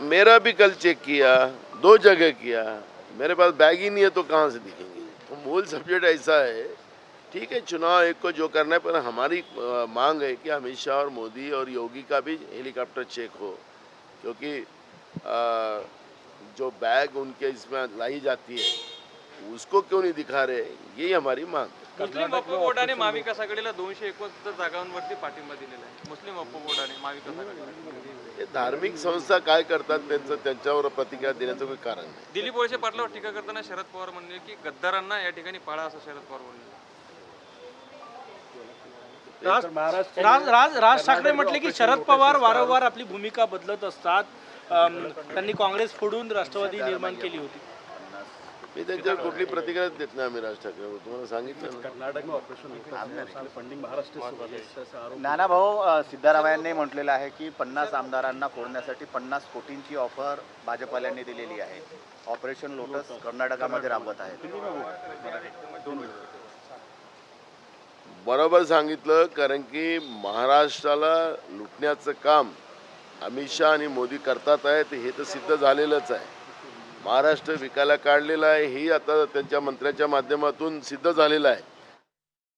मेरा भी कल चेक किया, 2 जगह किया, मेरे पास बैग ही नहीं है तो कहाँ से दिखेंगे। तो मूल सब्जेक्ट ऐसा है, ठीक है चुनाव आयोग को जो करना है, पर हमारी मांग है कि अमित शाह और मोदी और योगी का भी हेलीकॉप्टर चेक हो, क्योंकि जो बैग उनके इसमें लाई जाती है उसको क्यों नहीं दिखा रहे, यही हमारी मांग है। मुस्लिम वक्फ बोर्डाने महाविकास आघाडीला 271 जागांवरती पाठिंबा दिलेला आहे. मुस्लिम वक्फ बोर्डाने महाविकास आघाडीला हे धार्मिक संस्था काय करतात त्यांच्यावर प्रतिक्रिया देण्याचं काही कारण नाही. दिलीप वळसे पाटलावर टीका करताना शरद पवार म्हणले की गद्दारांना या ठिकाणी पाळा, असं शरद पवार म्हणले. राज ठाकरे म्हटले की शरद पवार वारंवार आपली भूमिका बदलत असतात. त्यांनी काँग्रेस फोडून राष्ट्रवादी निर्माण केली होती. मी त्यांच्यावर कुठली प्रतिक्रिया देत नाही. आम्ही राज ठाकरेवर तुम्हाला सांगितलं नाना भाऊ सिद्धरामय्यांनी म्हटलेलं आहे की 50 आमदारांना फोडण्यासाठी 50 कोटींची ऑफर भाजपवाल्यांनी दिलेली आहे. ऑपरेशन लोटस कर्नाटकामध्ये राबवत आहे. बरोबर सांगितलं, कारण की महाराष्ट्राला लुटण्याचं काम अमित शाह आणि मोदी करतात आहेत हे तर सिद्ध झालेलंच आहे. महाराष्ट्र विकायला काढलेला आहे हे आता त्यांच्या मंत्र्याच्या माध्यमातून सिद्ध झालेलं आहे.